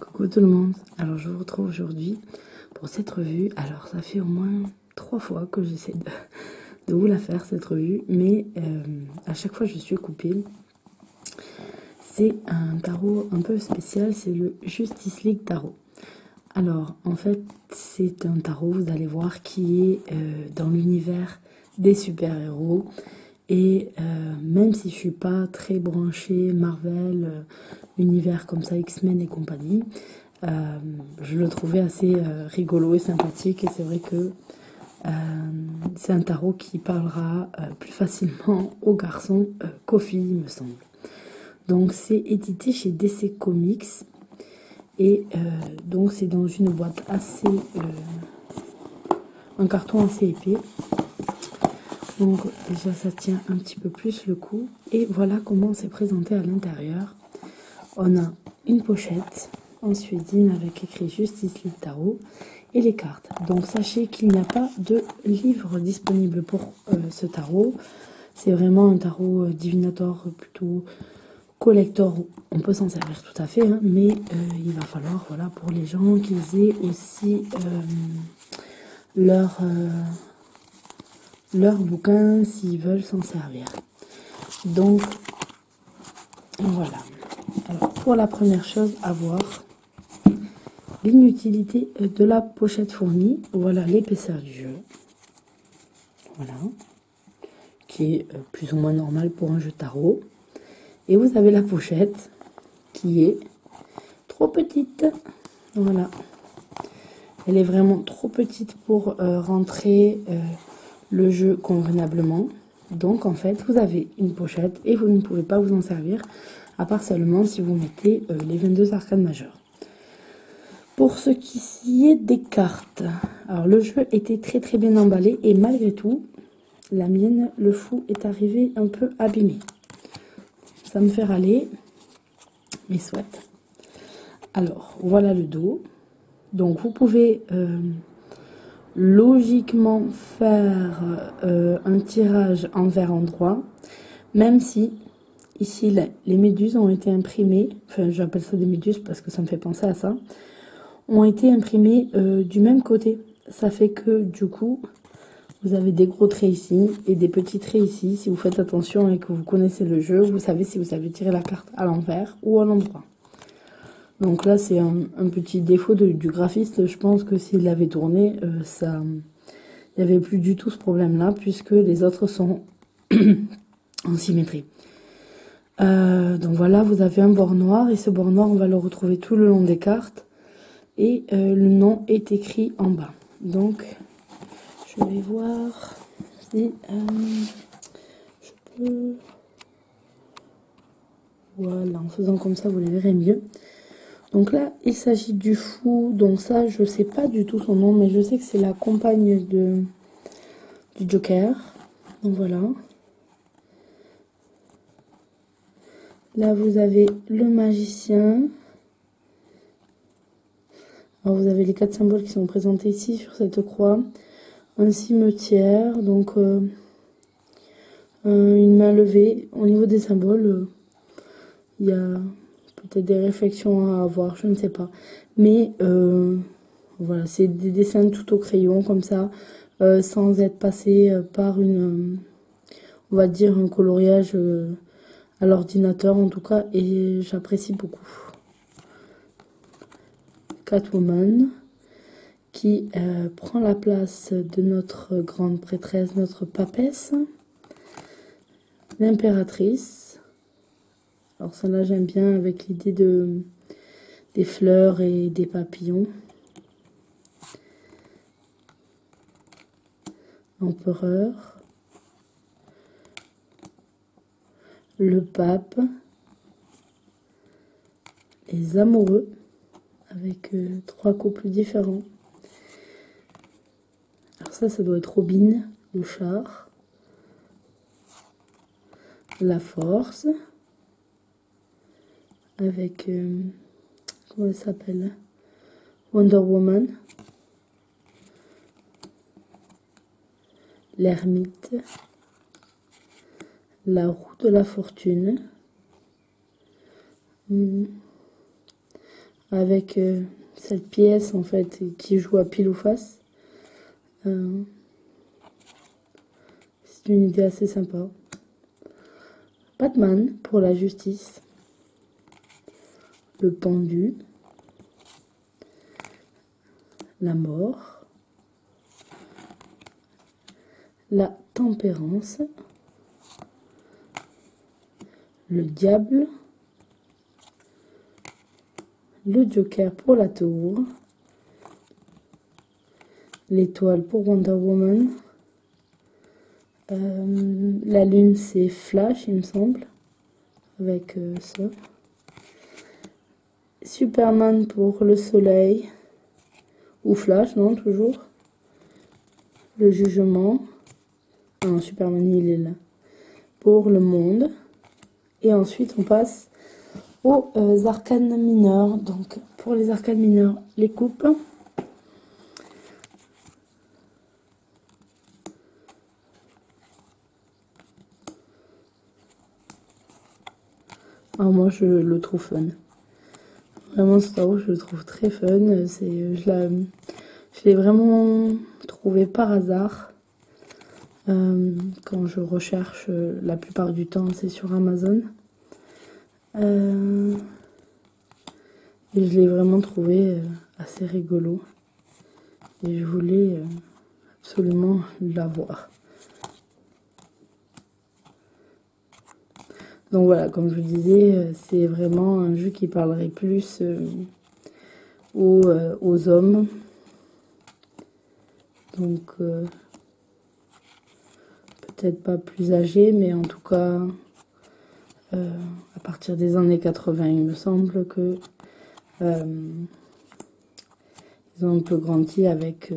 Coucou tout le monde, alors je vous retrouve aujourd'hui pour cette revue. Alors ça fait au moins 3 fois que j'essaie de vous la faire cette revue, mais à chaque fois je suis coupée. C'est un tarot un peu spécial, c'est le Justice League Tarot. Alors en fait c'est un tarot, vous allez voir, qui est dans l'univers des super-héros. Et même si je suis pas très branchée Marvel, univers comme ça, X-Men et compagnie, je le trouvais assez rigolo et sympathique. Et c'est vrai que c'est un tarot qui parlera plus facilement aux garçons qu'aux filles, il me semble. Donc c'est édité chez DC Comics. Et donc c'est dans une boîte assez... un carton assez épais. Donc déjà ça tient un petit peu plus le coup. Et voilà comment c'est présenté à l'intérieur. On a une pochette en suédine avec écrit Justice League Tarot et les cartes. Donc sachez qu'il n'y a pas de livre disponible pour ce tarot. C'est vraiment un tarot divinatoire plutôt collector. On peut s'en servir tout à fait, hein, mais il va falloir, voilà, pour les gens qu'ils aient aussi leur bouquin s'ils veulent s'en servir. Donc voilà. Alors pour la première chose à voir, l'inutilité de la pochette fournie. Voilà l'épaisseur du jeu. Voilà. Qui est plus ou moins normal pour un jeu tarot. Et vous avez la pochette qui est trop petite. Voilà. Elle est vraiment trop petite pour rentrer le jeu convenablement. Donc en fait, vous avez une pochette et vous ne pouvez pas vous en servir, à part seulement si vous mettez les 22 arcanes majeures. Pour ce qui est des cartes, alors le jeu était très bien emballé et malgré tout, la mienne, le fou, est arrivé un peu abîmé. Ça me fait râler, mais soit. Alors, voilà le dos. Donc vous pouvez logiquement faire un tirage envers endroit, même si ici les méduses ont été imprimées, enfin j'appelle ça des méduses parce que ça me fait penser à ça, ont été imprimées du même côté. Ça fait que du coup, vous avez des gros traits ici et des petits traits ici. Si vous faites attention et que vous connaissez le jeu, vous savez si vous avez tiré la carte à l'envers ou à l'endroit. Donc là, c'est un petit défaut du graphiste. Je pense que s'il l'avait tourné, il n'y avait plus du tout ce problème-là, puisque les autres sont en symétrie. Donc voilà, vous avez un bord noir, et ce bord noir, on va le retrouver tout le long des cartes. Et le nom est écrit en bas. Donc, je vais voir si je peux... Voilà, en faisant comme ça, vous les verrez mieux. Donc là, il s'agit du fou. Donc ça, je sais pas du tout son nom, mais je sais que c'est la compagne du Joker. Donc voilà. Là, vous avez le magicien. Alors, vous avez les 4 symboles qui sont présentés ici sur cette croix. Un cimetière, donc une main levée. Au niveau des symboles, il y a peut-être des réflexions à avoir, je ne sais pas. Mais voilà, c'est des dessins tout au crayon, comme ça, sans être passé par on va dire, un coloriage à l'ordinateur en tout cas, et j'apprécie beaucoup. Catwoman, qui prend la place de notre grande prêtresse, notre papesse. L'impératrice. Alors ça là j'aime bien avec l'idée des fleurs et des papillons. L'empereur. Le pape. Les amoureux, avec 3 couples différents. Alors ça doit être Robin, le char. La force. Avec, comment elle s'appelle, Wonder Woman. L'ermite. La roue de la fortune. avec cette pièce en fait qui joue à pile ou face. C'est une idée assez sympa. Batman pour la justice. Le pendu. La mort. La tempérance. Le diable. Le Joker pour la tour. L'étoile pour Wonder Woman. La lune, c'est Flash, il me semble. Avec ça. Superman pour le soleil. Ou Flash, non, toujours. Le jugement. Ah non, Superman, il est là. Pour le monde. Et ensuite, on passe aux arcanes mineurs. Donc, pour les arcanes mineurs, les coupes. Ah, moi, je le trouve fun. Vraiment, ce tarot, je le trouve très fun. Je l'ai vraiment trouvé par hasard. Quand je recherche, la plupart du temps, c'est sur Amazon. Et je l'ai vraiment trouvé assez rigolo. Et je voulais absolument l'avoir. Donc voilà, comme je vous disais, c'est vraiment un jeu qui parlerait plus aux hommes. Donc peut-être pas plus âgés, mais en tout cas à partir des années 80, il me semble que ils ont un peu grandi avec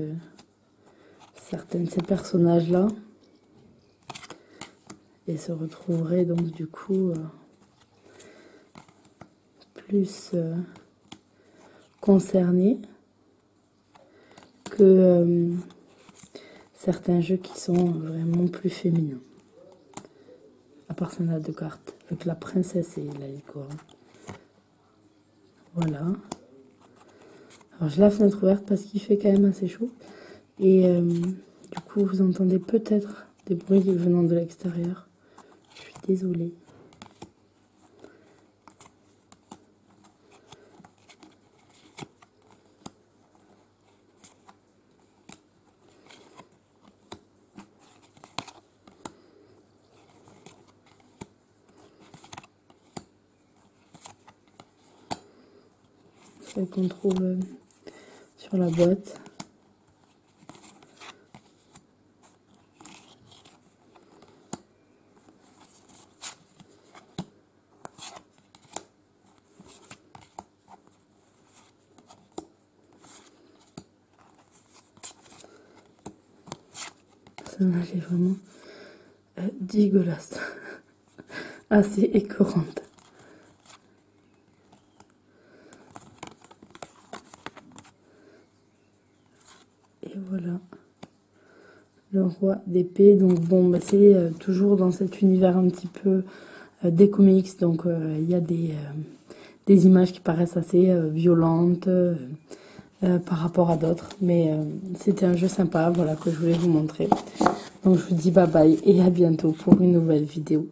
certains de ces personnages-là. Et se retrouveraient donc du coup plus concernés que certains jeux qui sont vraiment plus féminins. À part ça, on a deux cartes, avec la princesse et la licorne. Voilà. Alors j'ai la fenêtre ouverte parce qu'il fait quand même assez chaud. Et du coup, vous entendez peut-être des bruits venant de l'extérieur. Je suis désolée. Celle qu'on trouve sur la boîte. Celle-là, elle est vraiment dégueulasse. Assez écœurante. Et voilà. Le roi d'épée. Donc bon, bah, c'est toujours dans cet univers un petit peu des comics. Donc il y a des images qui paraissent assez violentes par rapport à d'autres. Mais c'était un jeu sympa, voilà, que je voulais vous montrer. Donc je vous dis bye bye et à bientôt pour une nouvelle vidéo.